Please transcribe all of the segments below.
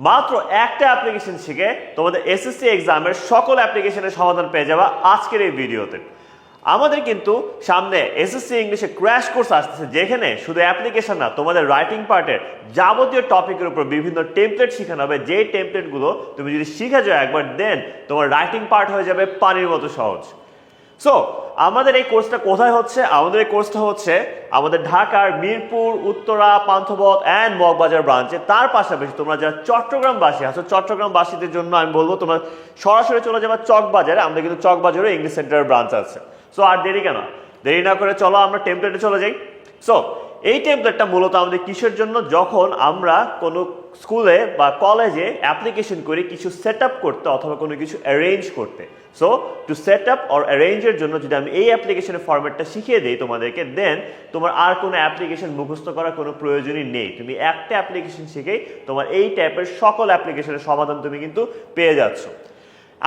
মাত্র একটা অ্যাপ্লিকেশন শিখে তোমাদের এসএসসি এক্সামের সকল অ্যাপ্লিকেশনের সমাধান পেয়ে যাবা আজকের এই ভিডিওতে। আমাদের কিন্তু সামনে এসএসসি ইংলিশে ক্র্যাশ কোর্স আসতেছে, যেখানে শুধু অ্যাপ্লিকেশন না, তোমাদের রাইটিং পার্টের যাবতীয় টপিকের উপর বিভিন্ন টেমপ্লেট শেখানো হবে। যে টেমপ্লেটগুলো তুমি যদি শিখে যাও একবার, দেন তোমার রাইটিং পার্ট হয়ে যাবে পানির মতো সহজ। সো আমাদের এই কোর্সটা কোথায় হচ্ছে? আমাদের এই কোর্সটা হচ্ছে আমাদের ঢাকার মিরপুর, উত্তরা, পান্থপথ অ্যান্ড মগবাজার ব্রাঞ্চে। তার পাশাপাশি তোমরা যারা চট্টগ্রামবাসী আছো, চট্টগ্রামবাসীদের জন্য আমি বলবো তোমরা সরাসরি চলে যাবে চকবাজারে। আমাদের কিন্তু চকবাজারে ইংলিশ সেন্টারের ব্রাঞ্চ আছে। সো আর দেরি কেন, দেরি না করে চলো আমরা টেমপ্লেটে চলে যাই। সো এই টেমপ্লেটটা মূলত আমাদের কিসের জন্য? যখন আমরা কোনো স্কুলে বা কলেজে অ্যাপ্লিকেশন করি কিছু সেট আপ করতে অথবা কোনো কিছু অ্যারেঞ্জ করতে। So to set up or অ্যারেঞ্জের জন্য যদি আমি এই অ্যাপ্লিকেশনের ফরম্যাটটা শিখিয়ে দিই তোমাদেরকে, দেন তোমার আর কোনো অ্যাপ্লিকেশন মুখস্থ করার কোনো প্রয়োজনই নেই। তুমি একটা অ্যাপ্লিকেশন শিখেই তোমার এই টাইপের সকল অ্যাপ্লিকেশনের সমাধান তুমি কিন্তু পেয়ে যাচ্ছ।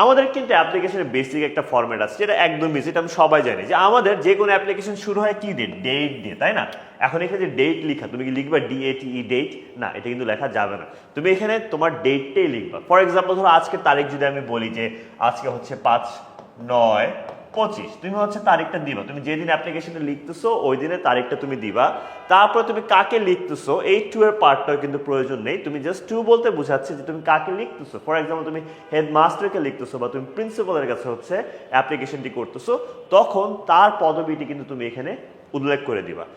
আমাদের কিন্তু অ্যাপ্লিকেশনের বেসিক একটা ফরম্যাট আছে, যেটা একদম ইজি, এটা আমি সবাই জানি যে আমাদের যে কোনো অ্যাপ্লিকেশন শুরু হয় কি দিয়ে? ডেট দিয়ে, তাই না? এখন এখানে যে ডেট লিখা, তুমি কি লিখবা DATE ডেট? না, এটা কিন্তু লেখা যাবে না। তুমি এখানে তোমার ডেটটাই লিখবা। ফর এক্সাম্পল ধরো আজকের তারিখ যদি আমি বলি যে আজকে হচ্ছে 5/9/25, তুমি হচ্ছে তারিখটা দিবা। তুমি যেদিন অ্যাপ্লিকেশনটা লিখতেছো ওই দিনের তারিখটা তুমি দিবা। তারপর তুমি কাকে লিখতেছো এই টু এর পার্টটাও কিন্তু প্রয়োজন নেই। তুমি জাস্ট টু বলতে বোঝাচ্ছে যে তুমি কাকে লিখতেছো। ফর এক্সাম্পল তুমি হেডমাস্টারকে লিখতেছো বা তুমি প্রিন্সিপালের কাছে হচ্ছে অ্যাপ্লিকেশনটি করতেছো, তখন তার পদবিটি কিন্তু তুমি এখানে উল্লেখ করে দিবা।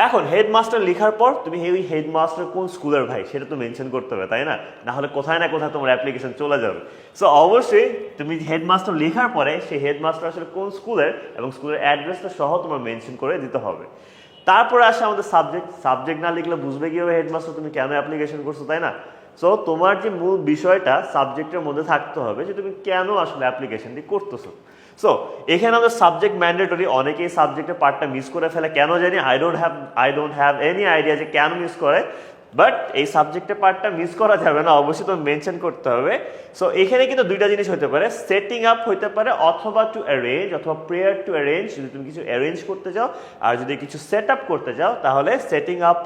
এখন হেডমাস্টার লেখার পর তুমি এই হেডমাস্টার কোন স্কুলের ভাই সেটা তো মেনশন করতে হবে, তাই না? না হলে কোথায় না কোথায় তোমার অ্যাপ্লিকেশন চলে যাবে। সো অবশ্যই তুমি হেডমাস্টার লেখার পরে সেই হেডমাস্টার আসলে কোন স্কুলের এবং স্কুলের অ্যাড্রেসটা সহ তোমার মেনশন করে দিতে হবে। তারপরে আসে আমাদের সাবজেক্ট না লিখলে বুঝবে কিভাবে হেডমাস্টার তুমি কেন অ্যাপ্লিকেশন করছো, তাই না? সো তোমার যে মূল বিষয়টা সাবজেক্টের মধ্যে থাকতে হবে যে তুমি কেন আসলে অ্যাপ্লিকেশনটি করতেছো। সো এখানে আমাদের সাবজেক্ট ম্যান্ডেটরি। অনেকেই সাবজেক্টের পার্টটা মিস করে ফেলে, কেন জানি I don't have any idea যে কেন মিস করে। বাট এই সাবজেক্টের পার্টটা মিস করা যাবে না, অবশ্যই তো মেনশন করতে হবে। সো এখানে কিন্তু দুইটা জিনিস হতে পারে, সেটিং আপ হতে পারে অথবা টু অ্যারেঞ্জ অথবা প্রেয়ার টু অ্যারেঞ্জ। যদি তুমি কিছু অ্যারেঞ্জ করতে চাও আর যদি কিছু সেট আপ করতে চাও তাহলে সেটিং আপ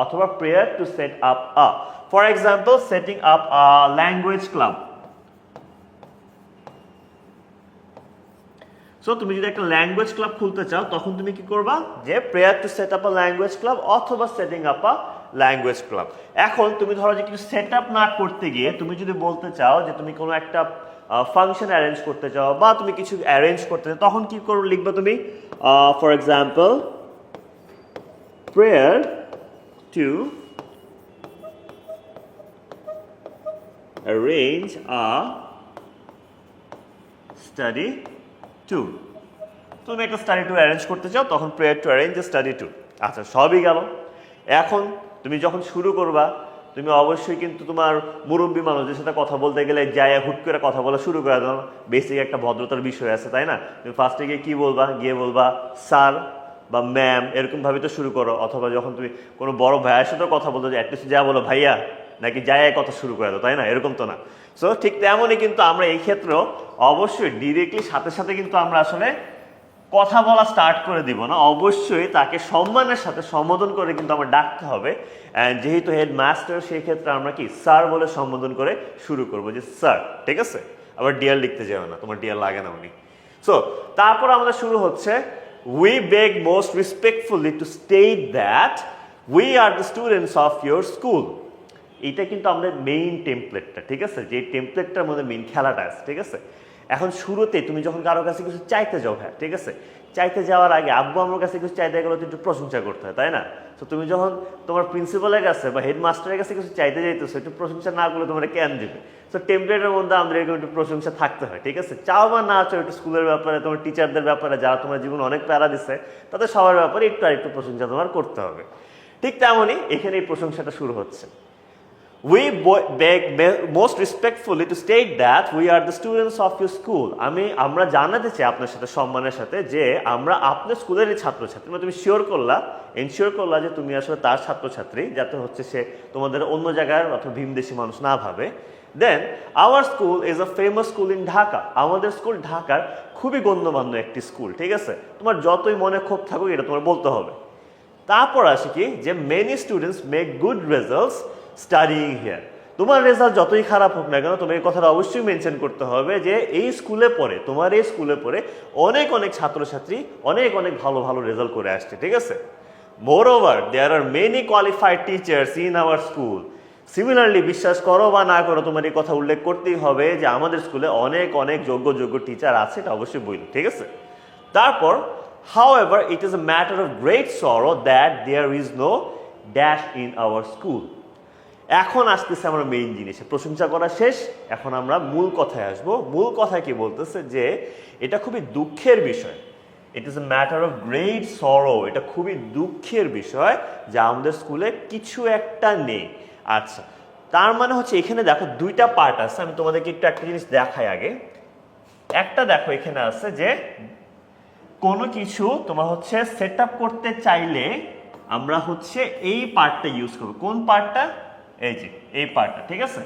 অথবা prayer to set up a. For example setting up a language club. So তুমি যদি একটা ল্যাঙ্গুয়েজ ক্লাব খুলতে চাও তখন তুমি কি করবা? যে prayer to set up a language club অথবা setting up a language club. এখন তুমি ধরো যে কিছু সেট আপ না করতে গিয়ে তুমি যদি বলতে চাও যে তুমি কোনো একটা ফাংশন অ্যারেঞ্জ করতে চাও বা তুমি কিছু অ্যারেঞ্জ করতে চাও, তখন কি করো? লিখবা তুমি for example prayer to arrange a study tour. তুমি একটা স্টাডি টু অ্যারেঞ্জ করতে চাও তখন prayer to arrange study tour. আচ্ছা, সবই গেল। এখন তুমি যখন শুরু করবা তুমি অবশ্যই কিন্তু তোমার মুরব্বী মানুষদের সাথে কথা বলতে গেলে যায় হুট করে কথা বলা শুরু করে দাও। বেসিক একটা ভদ্রতার বিষয় আছে, তাই না? তুমি ফার্স্টে গিয়ে কি বলবা? গিয়ে বলবা স্যার বা ম্যাম, এরকমভাবে তো শুরু করো। অথবা যখন তুমি কোনো বড় ভাইয়ের সাথে কথা বলতে অ্যাটলিস্ট যা বলো ভাইয়া, নাকি যায় কথা শুরু করে দাও, তাই না? এরকম তো না। সো ঠিক তেমনই কিন্তু আমরা এই ক্ষেত্রেও অবশ্যই ডিরেক্টলি সাথে সাথে কিন্তু আমরা আসলে কথা বলা স্টার্ট করে দিব না। অবশ্যই তাকে সম্মানের সাথে সম্বোধন করে কিন্তু আমরা ডাকতে হবে। অ্যান্ড যেহেতু হেডমাস্টার, সেই ক্ষেত্রে আমরা কি স্যার বলে সম্বোধন করে শুরু করবো যে স্যার, ঠিক আছে? আবার ডিয়ার লিখতে যাবে না, তোমার ডিয়ার লাগে না উনি। সো তারপর আমাদের শুরু হচ্ছে we beg most respectfully two state that we are the students of your school. এইটা কিন্তু আমাদের মেইন টেমপ্লেটটা, ঠিক আছে? যে টেমপ্লেটটার মধ্যে মেইন খেলাটা আছে, ঠিক আছে? এখন শুরুতে তুমি যখন কারো কাছে কিছু চাইতে যাও, হ্যাঁ ঠিক আছে, চাইতে যাওয়ার আগে আব্বু আমার কাছে কিছু চাইতে গেলে তো একটু প্রশংসা করতে হয়, তাই না? তো তুমি যখন তোমার প্রিন্সিপালের কাছে বা হেডমাস্টারের কাছে কিছু চাইতে যাইতেছো, একটু প্রশংসা না করলে তোমার কেন দেবে? তো টেমপ্লেটের মধ্যে আমাদের এরকম একটু প্রশংসা থাকতে হয়, ঠিক আছে? চাও বা না চাও একটু স্কুলের ব্যাপারে, তোমার টিচারদের ব্যাপারে, যারা তোমার জীবনে অনেক প্যারা দিচ্ছে তাদের সবার ব্যাপারে একটু আরেকটু প্রশংসা তোমার করতে হবে। ঠিক তেমনই এখানে এই প্রশংসাটা শুরু হচ্ছে। We beg most respectfully to state that we are the students of your school. আমরা জানাতে চাই আপনার সাথে সম্মানের সাথে যে আমরা আপনার স্কুলেরই ছাত্রছাত্রী। মানে তুমি এনশিওর করলা যে তুমি আসলে তার ছাত্রছাত্রী, যাতে হচ্ছে সে তোমাদের অন্য জায়গার অথবা ভিনদেশি মানুষ না ভাবে। Then our school is a famous school in Dhaka. আমাদের স্কুল ঢাকার খুবই গণ্যমান্য একটি স্কুল, ঠিক আছে? তোমার যতই মনে ক্ষোভ থাকুক এটা তোমার বলতে হবে। তারপর আসে কি যে many students make good results studying here. তোমার রেজাল্ট যতই খারাপ হোক না কেন তোমার এই কথাটা অবশ্যই মেনশন করতে হবে যে এই স্কুলে পড়ে, তোমার এই স্কুলে পড়ে অনেক অনেক ছাত্রছাত্রী অনেক অনেক ভালো ভালো রেজাল্ট করে আসছে, ঠিক আছে? Moreover there are many qualified teachers in our school. Similarly, বিশ্বাস করো বা না করো, তোমার এই কথা উল্লেখ করতেই হবে যে আমাদের স্কুলে অনেক অনেক যোগ্য যোগ্য টিচার আছে, এটা অবশ্যই বইল, ঠিক আছে? তারপর however it is a matter of great sorrow that there is no dash in our school. এখন আসতেছে আমরা মেইন জিনিসে, প্রশংসা করা শেষ, এখন আমরা মূল কথায় আসব। মূল কথায় কি বলতেছে যে এটা খুবই দুঃখের বিষয়, it is a matter of great সরো, এটা খুবই দুঃখের বিষয় যে আমাদের স্কুলে কিছু একটা নেই। আচ্ছা, তার মানে হচ্ছে এখানে দেখো দুইটা পার্ট আছে, আমি তোমাদেরকে একটু একটা জিনিস দেখাই আগে। একটা দেখো এখানে আছে যে কোনো কিছু তোমার হচ্ছে সেট আপ করতে চাইলে আমরা হচ্ছে এই পার্টটা ইউজ করবো। কোন পার্টটা? এই যে এই পার্টটা, ঠিক আছে?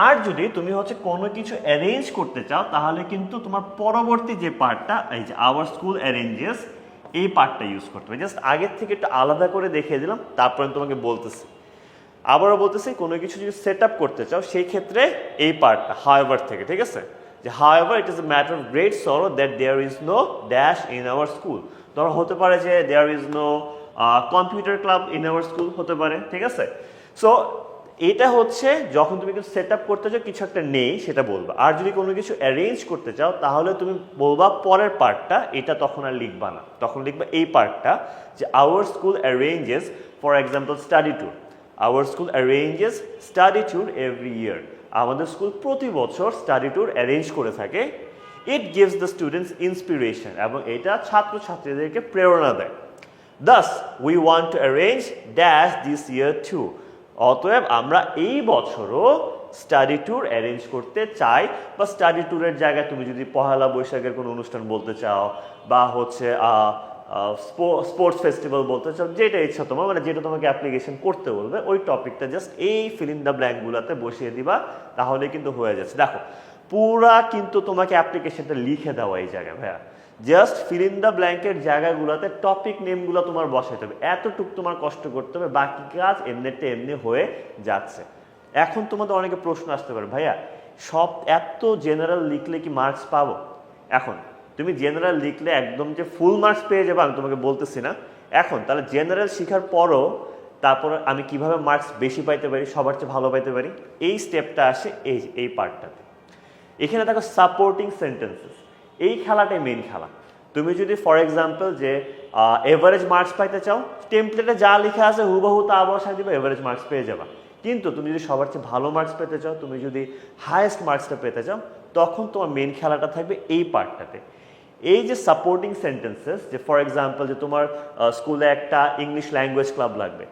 আর যদি তুমি হচ্ছে কোনো কিছু অ্যারেঞ্জ করতে চাও তাহলে কিন্তু তোমার পরবর্তী যে পার্টটা, এই যে আওয়ার স্কুল অ্যারেঞ্জেস, এই পার্টটা ইউজ করতে হবে। জাস্ট আগের থেকে একটু আলাদা করে দেখিয়ে দিলাম, তারপরে তোমাকে বলতেছি, আবারও বলতেছি, কোনো কিছু যদি সেট আপ করতে চাও সেই ক্ষেত্রে এই পার্টটা হাওয়েভার থেকে, ঠিক আছে? যে however it is a matter of great sorrow that there is no dash in our school. ধরো হতে পারে যে there is no computer club in our school, হতে পারে, ঠিক আছে? সো এটা হচ্ছে যখন তুমি কিছু সেট আপ করতে চাও, কিছু একটা নেই সেটা বলবা। আর যদি কোনো কিছু অ্যারেঞ্জ করতে চাও তাহলে তুমি বলবা পরের পার্টটা, এটা তখন আর লিখবা না, তখন লিখবা এই পার্টটা যে our school arranges for example study tour. Our school arranges study tour every year. আমাদের স্কুল প্রতি বছর স্টাডি ট্যুর অ্যারেঞ্জ করে থাকে। It gives the students inspiration, এবং এটা ছাত্রছাত্রীদেরকে প্রেরণা দেয়। Thus we want to arrange dash this year too. অতএব আমরা এই বছরও স্টাডি ট্যুর অ্যারেঞ্জ করতে চাই, বা স্টাডি ট্যুরের জায়গায় তুমি যদি পহেলা বৈশাখের কোনো অনুষ্ঠান বলতে চাও, বা হচ্ছে স্পোর্টস ফেস্টিভ্যাল বলতে চাও, যেটা ইচ্ছা তোমার, মানে যেটা তোমাকে অ্যাপ্লিকেশন করতে বলবে, ওই টপিকটা জাস্ট এই ফিল ইন দ্য ব্ল্যাঙ্কগুলোতে বসিয়ে দিবা, তাহলে কিন্তু হয়ে যাচ্ছে। দেখো পুরা কিন্তু তোমাকে অ্যাপ্লিকেশনটা লিখে দেওয়া এই জায়গায় ভাইয়া, জাস্ট ফিল ইন দ্য ব্ল্যাঙ্কের জায়গাগুলোতে টপিক নেমগুলো তোমার বসাইতে হবে, এতটুকু তোমার কষ্ট করতে হবে, বাকি কাজ এমনিতে এমনি হয়ে যাচ্ছে। এখন তোমাদের অনেকে প্রশ্ন আসতে পারে, ভাইয়া সব এত জেনারেল লিখলে কি মার্কস পাবো? এখন তুমি জেনারেল লিখলে একদম যে ফুল মার্কস পেয়ে যাবে আমি তোমাকে বলতেছি না। এখন তাহলে জেনারেল শেখার পরও তারপর আমি কিভাবে মার্কস বেশি পাইতে পারি, সবার চেয়ে ভালো পাইতে পারি, এই স্টেপটা আসে এই পার্টটাতে। এখানে দেখো সাপোর্টিং সেন্টেন্সেস, এই খেলাটাই মেন খেলা। তুমি যদি ফর এক্সাম্পল যে এভারেজ মার্কস পাইতে চাও, টেমপ্লেটে যা লেখা আছে হুবহু তা বসায় দিবে, এভারেজ মার্কস পেয়ে যাবা। কিন্তু তুমি যদি সবার চেয়ে ভালো মার্কস পেতে চাও, তুমি যদি হায়েস্ট মার্কসটা পেতে চাও, তখন তোমার মেন খেলাটা থাকবে এই পার্টটাতে। এই যে সাপোর্টিং সেন্টেন্সেস, যে ফর এক্সাম্পল যে তোমার স্কুলে একটা ইংলিশ ল্যাঙ্গুয়েজ ক্লাব লাগবে,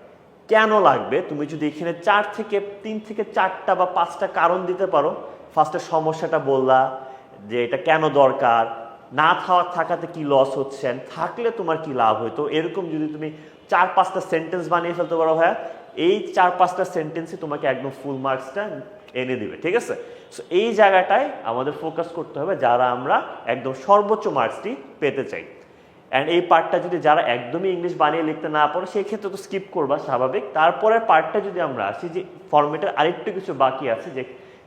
কেন লাগবে? তুমি যদি এখানে 3 থেকে 4টা বা 5টা কারণ দিতে পারো, ফার্স্টে সমস্যাটা বললা যে এটা কেন দরকার, না থাকাতে কি লস হচ্ছে, থাকলে তোমার কি লাভ হইতো, এরকম যদি তুমি 4-5টা সেন্টেন্স বানিয়ে ফেলতে পারো ভাইয়া, এই 4-5টা সেন্টেন্সই তোমাকে একদম ফুল মার্কসটা এনে দিবে, ঠিক আছে? সো এই জায়গাটায় আমাদের ফোকাস করতে হবে যারা আমরা একদম সর্বোচ্চ মার্কসটি পেতে চাই। অ্যান্ড এই পার্টটা যদি যারা একদমই ইংলিশ বানিয়ে লিখতে না পারো সেই ক্ষেত্রে তো স্কিপ করবা, স্বাভাবিক। তারপরের পার্টটা যদি আমরা আসি, যে ফরম্যাটের আরেকটু কিছু বাকি আছে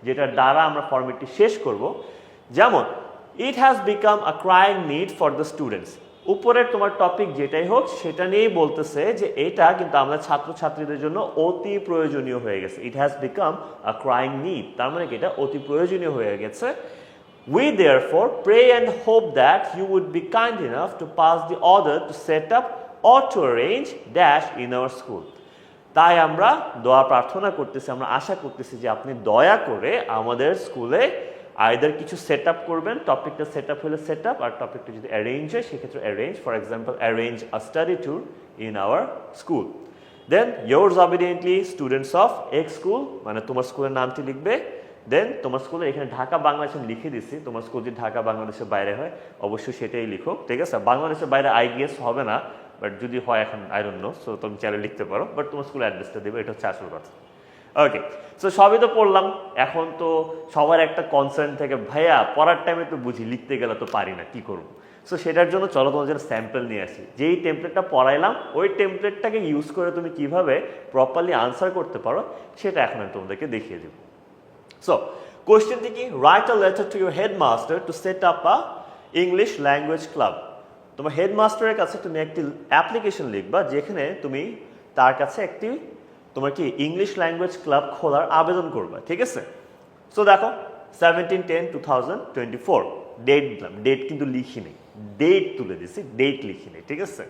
যেটার দ্বারা আমরা ফরম্যাটটি শেষ করব, যেমন it has become a crying need for the students. উপরের তোমার টপিক যেটাই হোক সেটা নিয়েই বলতেছে যে এটা কিন্তু আমাদের ছাত্রছাত্রীদের জন্য অতি প্রয়োজনীয় হয়ে গেছে। It has become a crying need, তার মানে কি এটা অতি প্রয়োজনীয় হয়ে গেছে। We therefore pray and hope that you would be kind enough to pass the order to set up or to arrange dash in our school. তাই আমরা দোয়া প্রার্থনা করতেছি, আমরা আশা করতেছি যে আপনি দয়া করে আমাদের স্কুলে আইদার কিছু সেট আপ করবেন, টপিকটা সেট আপ হলে সেট আপ, আর টপিকটা যদি অ্যারেঞ্জ হয় সেক্ষেত্রে arrange, for example arrange a study tour in our school. Then yours obediently students of x school, মানে তোমার স্কুলের নামটি লিখবে। দেন তোমার স্কুলে এখানে ঢাকা বাংলাদেশ আমি লিখে দিছি, তোমার স্কুল যদি ঢাকা বাংলাদেশের বাইরে হয় অবশ্যই সেটাই লিখো, ঠিক আছে? বাংলাদেশের বাইরে আই গেস হবে না, বাট যদি হয় এখন আই ডোন্ট নো, সো তুমি চাইলে লিখতে পারো, বাট তোমার স্কুল অ্যাড্রেসটা দেবে, এটা হচ্ছে আসল কথা। ওকে, সো সবই তো পড়লাম, এখন তো সবার একটা কনসার্ন থেকে ভাইয়া পড়ার টাইমে তো বুঝি, লিখতে গেলে তো পারি না, কি করবো? সো সেটার জন্য চলো তোমার জন্য স্যাম্পল নিয়ে আসি। যেই টেমপ্লেটটা পড়াইলাম ওই টেমপ্লেটটাকে ইউজ করে তুমি কিভাবে প্রপারলি আনসার করতে পারো সেটা এখন আমি তোমাদেরকে দেখিয়ে দেবো। সো কোয়েশ্চেনটি কি, write a letter to your headmaster two set up a English language club. তোমার হেডমাস্টারের কাছে তুমি একটি অ্যাপ্লিকেশন লিখবা যেখানে তুমি তার কাছে একটি তোমার কি ইংলিশ ল্যাঙ্গুয়েজ ক্লাব খোলার আবেদন করবা, ঠিক আছে। সো দেখো 17/10/2024 ডেট দিলাম, ডেট কিন্তু লিখি নেই, ডেট তুলে দিছি, ডেট লিখি নেই, ঠিক আছে।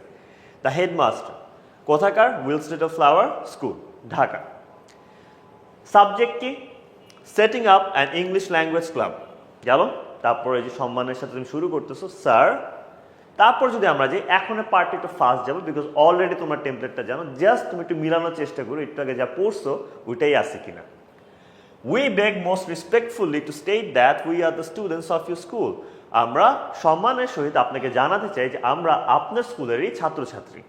দ্য হেডমাস্টার কোথাকার, Wilsted of flower school, Dhaka. Subject কি, setting up an English language club, গেল। তারপরে যে সম্মানের সাথে তুমি শুরু করতেছো স্যার। তারপর যদি আমরা যে এখন পার্টটা একটু ফাস্ট যাবো, বিকজ অলরেডি তোমার টেমপ্লেটটা জানো, জাস্ট তুমি একটু মিলানোর চেষ্টা করো একটু আগে যা পড়ছো ওইটাই আছে কিনা। We beg most respectfully to state that we are the students of your school. আমরা সম্মানের সহিত আপনাকে জানাতে চাই যে আমরা আপনার স্কুলেরই ছাত্রছাত্রী।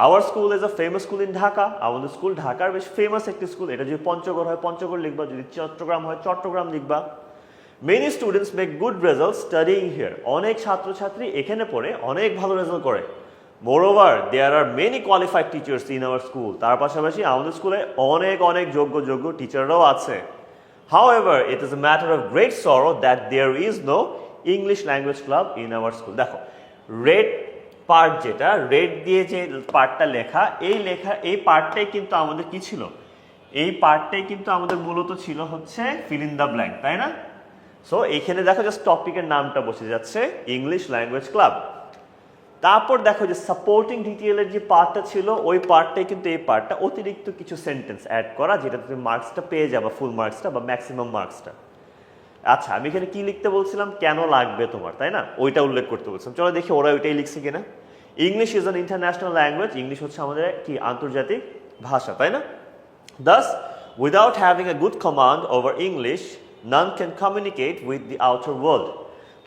Our school is a famous school in Dhaka. আমাদের স্কুল ঢাকার বেশ ফেমাস একটি স্কুল। এটা যদি পঞ্চগড় হয় পঞ্চগড় লিখবা, যদি চট্টগ্রাম হয় চট্টগ্রাম লিখবা। Many students make good results studying here. অনেক ছাত্রছাত্রী এখানে পড়ে অনেক ভালো রেজাল্ট করে। Moreover, there are many qualified teachers in our school. তার পাশাপাশি আমাদের স্কুলে অনেক অনেক যোগ্য টিচাররাও আছে। However, it is a matter of great sorrow that there is no English language club in our school. দেখো রেড পার্ট, যেটা রেড দিয়ে যে পার্টটা লেখা, এই পার্টটাই কিন্তু আমাদের কি ছিল, এই পার্টটাই কিন্তু আমাদের মূলত ছিল হচ্ছে ফিল ইন দ্য ব্ল্যাঙ্ক, তাই না। সো এখানে দেখো জাস্ট টপিকের নামটা বসে যাচ্ছে ইংলিশ ল্যাঙ্গুয়েজ ক্লাব। তারপর দেখো যে সাপোর্টিং ডিটেইলের যে পার্টটা ছিল ওই পার্টটাই কিন্তু এই পার্টটা অতিরিক্ত কিছু সেন্টেন্স অ্যাড করা, যেটা তুমি মার্কসটা পেয়ে যাবে, ফুল মার্কসটা বা ম্যাক্সিমাম মার্কসটা। আচ্ছা আমি এখানে কি লিখতে বলছিলাম, কেন লাগবে তোমার, তাই না, ওইটা উল্লেখ করতে বলছিলাম। চলো দেখি ওরা ওইটাই লিখছে কিনা। English is an international language, English হচ্ছে আমাদের কি আন্তর্জাতিক ভাষা, তাই না। Thus, without having a good command over English, none can communicate with the outer world.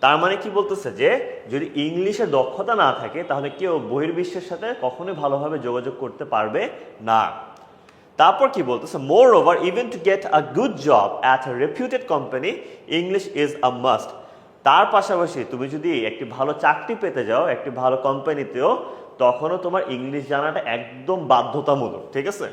তার মানে কি বলতেছে যে যদি ইংলিশে দক্ষতা না থাকে তাহলে কেউ বহির্বিশ্বের সাথে কখনোই ভালোভাবে যোগাযোগ করতে পারবে না। তারপর কি বলতেছে, মোর over even to get a good job at a রেপুটেড company English is a must. তার পাশাপাশি তুমি যদি একটি ভালো চাকরি পেতে যাও একটি ভালো কোম্পানিতেও, তখনও তোমার ইংলিশ জানাটা একদম বাধ্যতামূলক, ঠিক আছে।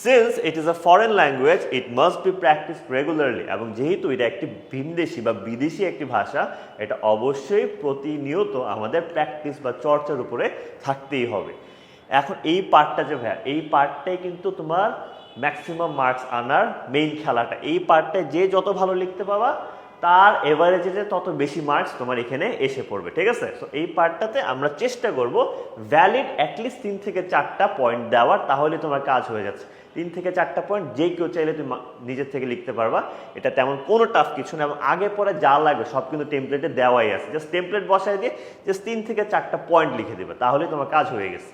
Since it is a foreign language it must be practice regularly, এবং যেহেতু এটা একটি ভিনদেশি বা বিদেশি একটি ভাষা, এটা অবশ্যই প্রতিনিয়ত আমাদের প্র্যাকটিস বা চর্চার উপরে থাকতেই হবে। এখন এই পার্টটা যে ভাইয়া, এই পার্টটাই কিন্তু তোমার ম্যাক্সিমাম মার্কস আনার মেইন খেলাটা। এই পার্টটায় যে যত ভালো লিখতে পাবা তার এভারেজে যে তত বেশি মার্কস তোমার এখানে এসে পড়বে, ঠিক আছে। সো এই পার্টটাতে আমরা চেষ্টা করব ভ্যালিড অ্যাটলিস্ট 3 থেকে 4টা পয়েন্ট দেওয়ার, তাহলে তোমার কাজ হয়ে যাচ্ছে। 3 থেকে 4টা পয়েন্ট যে কেউ চাইলে তুমি নিজের থেকে লিখতে পারবা, এটা তেমন কোনো টাফ কিছু না। এবং আগে পরে যা লাগবে সব কিন্তু টেমপ্লেটে দেওয়াই আছে, জাস্ট টেমপ্লেট বসায় দিয়ে জাস্ট 3 থেকে 4টা পয়েন্ট লিখে দেবে, তাহলে তোমার কাজ হয়ে গেছে।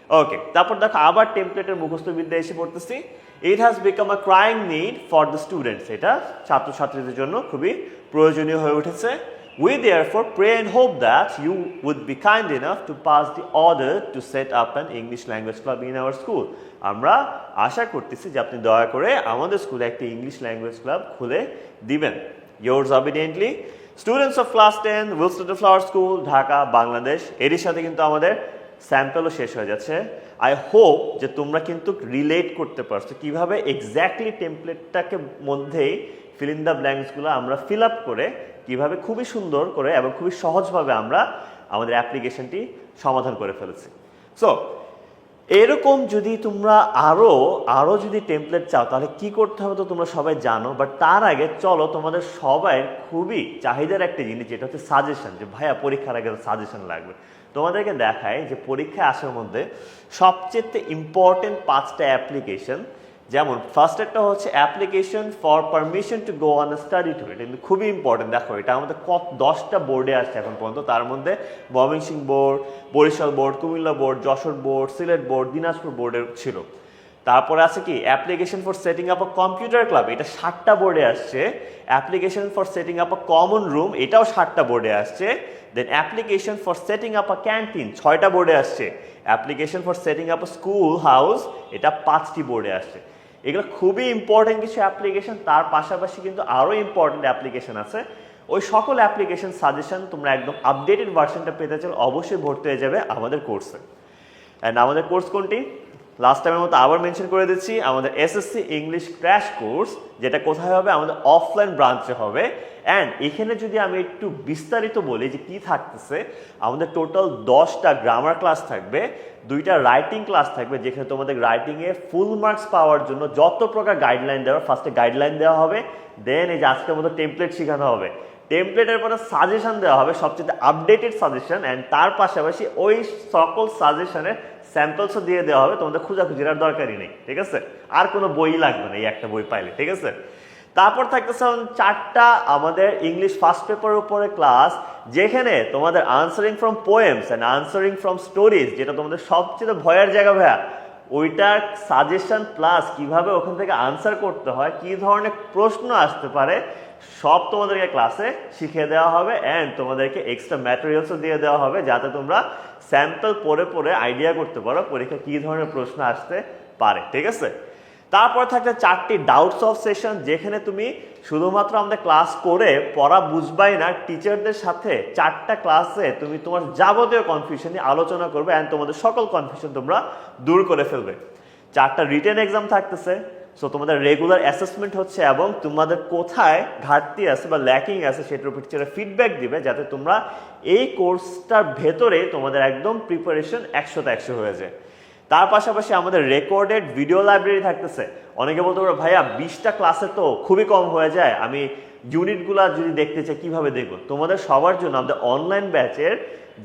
ওকে, তারপর দেখো আবার টেমপ্লেটের মুখস্থ বিদ্যা এসে পড়তেছি। It has become a crying need for the students, এটা ছাত্রছাত্রীদের জন্য খুবই প্রয়োজনীয় হয়ে উঠেছে। We therefore pray and hope that you would be kind enough to pass the order to set up an English language club in our school. আমরা আশা করতেছি যে আপনি দয়া করে আমাদের স্কুলে একটি ইংলিশ ল্যাঙ্গুয়েজ ক্লাব খুলে দিবেন। Yours obediently, students of class 10, Wilston Flower School, Dhaka, Bangladesh. এরই সাথে কিন্তু আমাদের স্যাম্পলও শেষ হয়ে যাচ্ছে। আই হোপ যে তোমরা কিন্তু রিলেট করতে পারছো কিভাবে এক্স্যাক্টলি টেমপ্লেটটাকে মধ্যেই ফিল ইন দ্য ব্ল্যাঙ্কসগুলো আমরা ফিল আপ করে কিভাবে খুবই সুন্দর করে এবং খুবই সহজভাবে আমরা আমাদের অ্যাপ্লিকেশনটি সমাধান করে ফেলেছি। সো এরকম যদি তোমরা আরও যদি টেমপ্লেট চাও তাহলে কি করতে হবে তো তোমরা সবাই জানো, বাট তার আগে চলো তোমাদের সবাই খুবই চাহিদার একটা জিনিস যেটা হচ্ছে সাজেশন, যে ভাইয়া পরীক্ষার আগে সাজেশন লাগবে। তোমাদেরকে দেখায় যে পরীক্ষায় আসার মধ্যে সবচেয়ে ইম্পর্টেন্ট 5টা অ্যাপ্লিকেশন, যেমন ফার্স্ট একটা হচ্ছে application for permission to go on study tour. এটা কিন্তু খুবই ইম্পর্টেন্ট। দেখো এটা আমাদের 10টা বোর্ডে আসছে এখন পর্যন্ত, তার মধ্যে Mymensingh board, Barishal board, Cumilla board, Jashore board, Sylhet board, Dinajpur বোর্ডের ছিল। তারপরে আছে কি application for setting up a computer club, এটা 7টা বোর্ডে আসছে। Application for setting up a common room, এটাও 7টা বোর্ডে আসছে। Then application for setting up a canteen, 6টা বোর্ডে আসছে। Application for setting up a school house, এটা 5টি বোর্ডে আসছে। এগুলো খুবই ইম্পর্টেন্ট কিছু অ্যাপ্লিকেশন। তার পাশাপাশি কিন্তু আরও ইম্পর্টেন্ট অ্যাপ্লিকেশন আছে। ওই সকল অ্যাপ্লিকেশন সাজেশন তোমরা একদম আপডেটেড ভার্সনটা পেতে চাও অবশ্যই ভর্তি হয়ে যাবে আমাদের কোর্সে। অ্যান্ড আমাদের কোর্স কোনটি? লাস্ট টাইমের মতো আবার মেনশন করে দিচ্ছি, আমাদের এসএসসি ইংলিশ ক্র্যাশ কোর্স যেটা কোথায় হবে, আমাদের অফলাইন ব্রাঞ্চে হবে। অ্যান্ড এখানে যদি আমি একটু বিস্তারিত বলি যে কি থাকতেছে, আমাদের টোটাল 10টা গ্রামার ক্লাস থাকবে, 2টা রাইটিং ক্লাস থাকবে, যেখানে তোমাদের রাইটিংয়ে ফুল মার্কস পাওয়ার জন্য যত প্রকার গাইডলাইন দেওয়া, ফার্স্টে গাইডলাইন দেওয়া হবে, দেন এই যে আজকের মতো টেমপ্লেট শেখানো হবে, টেমপ্লেটের পরে সাজেশন দেওয়া হবে, সবচেয়ে আপডেটেড সাজেশন, অ্যান্ড তার পাশাপাশি ওই সকল সাজেশনের স্যাম্পলসও দিয়ে দেওয়া হবে, তোমাদের খোঁজাখুঁজির আর দরকারই নেই, ঠিক আছে? আর কোনো বই লাগবে না এই একটা বই পাইলে, ঠিক আছে? তারপর থাকতেছে 4টা আমাদের ইংলিশ ফার্স্ট পেপারের উপরে ক্লাস, যেখানে তোমাদের answering from poems and answering from stories, যেটা তোমাদের সবচেয়ে ভয়ের জায়গা ভাইয়া, ওইটার সাজেশন প্লাস কিভাবে ওখান থেকে আনসার করতে হয়, কি ধরনের প্রশ্ন আসতে পারে, সব তোমাদেরকে ক্লাসে শিখিয়ে দেওয়া হবে। অ্যান্ড তোমাদেরকে এক্সট্রা ম্যাটেরিয়ালসও দিয়ে দেওয়া হবে, যাতে তোমরা স্যাম্পল পড়ে পড়ে আইডিয়া করতে পারো পরীক্ষা কী ধরনের প্রশ্ন আসতে পারে, ঠিক আছে? তারপর থাকছে 4টি ডাউটস অফ সেশন, যেখানে তুমি শুধুমাত্র আমাদের ক্লাস করে পড়া বুঝবাই না, টিচারদের সাথে 4টা ক্লাসে তুমি তোমার যাবতীয় কনফিউশন নিয়ে আলোচনা করবে, অ্যান্ড তোমাদের সকল কনফিউশন তোমরা দূর করে ফেলবে। 4টা রিটেন এক্সাম থাকতেছে, সো তোমাদের রেগুলার অ্যাসেসমেন্ট হচ্ছে, এবং তোমাদের কোথায় ঘাটতি আছে বা ল্যাকিং আছে সেটার উপর টিচাররা ফিডব্যাক দিবে, যাতে তোমরা এই কোর্সটার ভেতরে তোমাদের একদম প্রিপারেশন 100তে 100 হয়ে যায়। তার পাশাপাশি আমাদের রেকর্ডেড ভিডিও লাইব্রেরি থাকতেছে। অনেকে বলতে পারো ভাইয়া 20টা ক্লাসে তো খুবই কম হয়ে যায়, আমি ইউনিটগুলো যদি দেখতে চাই কীভাবে দেখবো? তোমাদের সবার জন্য আমাদের অনলাইন ব্যাচের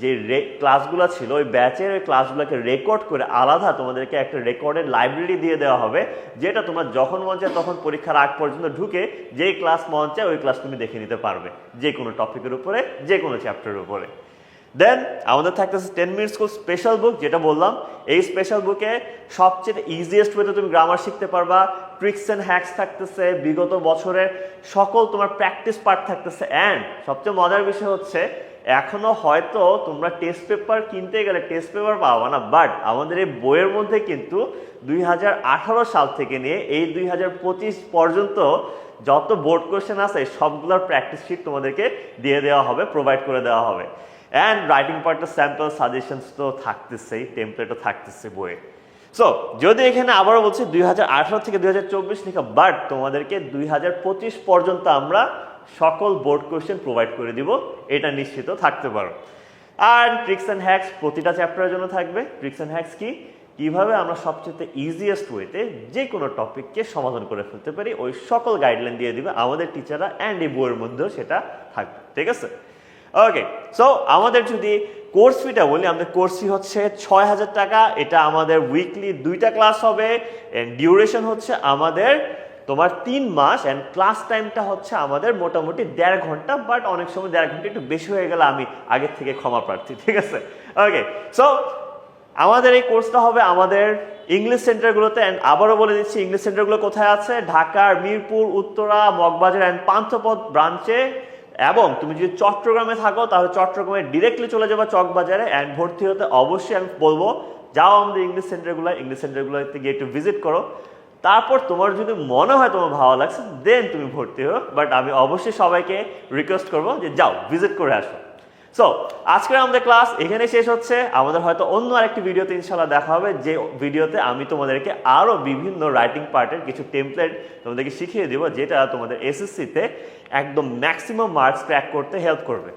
যে ক্লাসগুলো ছিল, ওই ব্যাচের ওই ক্লাসগুলোকে রেকর্ড করে আলাদা তোমাদেরকে একটা রেকর্ডেড লাইব্রেরি দিয়ে দেওয়া হবে, যেটা তোমরা যখন মন চায় তখন পরীক্ষার আগ পর্যন্ত ঢুকে যেই ক্লাস মন চায় ওই ক্লাস তুমি দেখে নিতে পারবে, যে কোনো টপিকের উপরে, যে কোনো চ্যাপ্টারের উপরে। দেন আমাদের থাকতেছে 10 মিনিট স্কুল স্পেশাল বুক, যেটা বললাম, এই স্পেশাল বুকে সবচেয়ে ইজিয়েস্ট ওয়েতে তুমি গ্রামার শিখতে পারবা, ট্রিক্স অ্যান্ড হ্যাক্স থাকতেছে, বিগত বছরের সকল তোমার প্র্যাকটিস পার্ট থাকতেছে। অ্যান্ড সবচেয়ে মজার বিষয় হচ্ছে, এখনো হয়তো তোমরা টেস্ট পেপার কিনতে গেলে টেস্ট পেপার পাবা না, বাট আমাদের এই বইয়ের মধ্যে কিন্তু 2018 সাল থেকে নিয়ে এই 2025 পর্যন্ত যত বোর্ড কোয়েশ্চেন আছে সবগুলোর প্র্যাকটিস শিট তোমাদেরকে দিয়ে দেওয়া হবে, প্রোভাইড করে দেওয়া হবে। অ্যান্ড রাইটিং পার্টের স্যাম্পল সাজেশনস তো থাকতেছেই, টেমপ্লেটও থাকতেছে বইয়ে। সো যদি এখানে আবারও বলছি 2018 থেকে 2024 লেখা, বাট তোমাদেরকে 2025 পর্যন্ত আমরা সকল বোর্ড কোয়েশ্চেন প্রোভাইড করে দিব, এটা নিশ্চিত থাকতে পারো। আর ট্রিক্স অ্যান্ড হ্যাক্স প্রতিটা চ্যাপ্টারের জন্য থাকবে। ট্রিক্স অ্যান্ড হ্যাক্স কি, কিভাবে আমরা সবচেয়ে ইজিয়েস্ট ওয়েতে যে কোনো টপিককে সমাধান করে ফেলতে পারি, ওই সকল গাইডলাইন দিয়ে দিবে আমাদের টিচাররা, অ্যান্ড এই বইয়ের মধ্যেও সেটা থাকবে, ঠিক আছে? ওকে, সো আমাদের যদি কোর্স ফিটা বলি, আমাদের কোর্স ফি হচ্ছে 6000 টাকা। এটা আমাদের উইকলি 2টা ক্লাস হবে, এন্ড ডিউরেশন হচ্ছে আমাদের তোমার 3 মাস, অ্যান্ড ক্লাস টাইমটা হচ্ছে আমাদের মোটামুটি 1.5 ঘন্টা, বাট অনেক সময় 1.5 ঘন্টা একটু বেশি হয়ে গেলে আমি আগের থেকে ক্ষমা প্রার্থী, ঠিক আছে? ওকে, সো আমাদের এই কোর্সটা হবে আমাদের ইংলিশ সেন্টারগুলোতে। অ্যান্ড আবারও বলে দিচ্ছি, ইংলিশ সেন্টারগুলো কোথায় আছে, ঢাকার মিরপুর, উত্তরা, মগবাজার অ্যান্ড পান্থপথ ব্রাঞ্চে। এবং তুমি যদি চট্টগ্রামে থাকো তাহলে চট্টগ্রামে ডিরেক্টলি চলে যাবে চকবাজারে, অ্যান্ড ভর্তি হতে অবশ্যই আমি বলবো যাও আমাদের ইংলিশ সেন্টারগুলোতে গিয়ে একটু ভিজিট করো। তারপর তোমার যদি মনে হয় তোমার ভালো লাগছে, দেন তুমি ভর্তি হো, বাট আমি অবশ্যই সবাইকে রিকোয়েস্ট করবো যে যাও ভিজিট করে আসো। সো আজকের আমাদের ক্লাস এখানে শেষ হচ্ছে। আমাদের হয়তো অন্য আরেকটি ভিডিওতে ইনশাল্লাহ দেখা হবে, যে ভিডিওতে আমি তোমাদেরকে আরও বিভিন্ন রাইটিং পার্টের কিছু টেমপ্লেট তোমাদেরকে শিখিয়ে দেবো, যেটা তোমাদের এসএসসিতে একদম ম্যাক্সিমাম মার্কস ক্র্যাক করতে হেল্প করবে।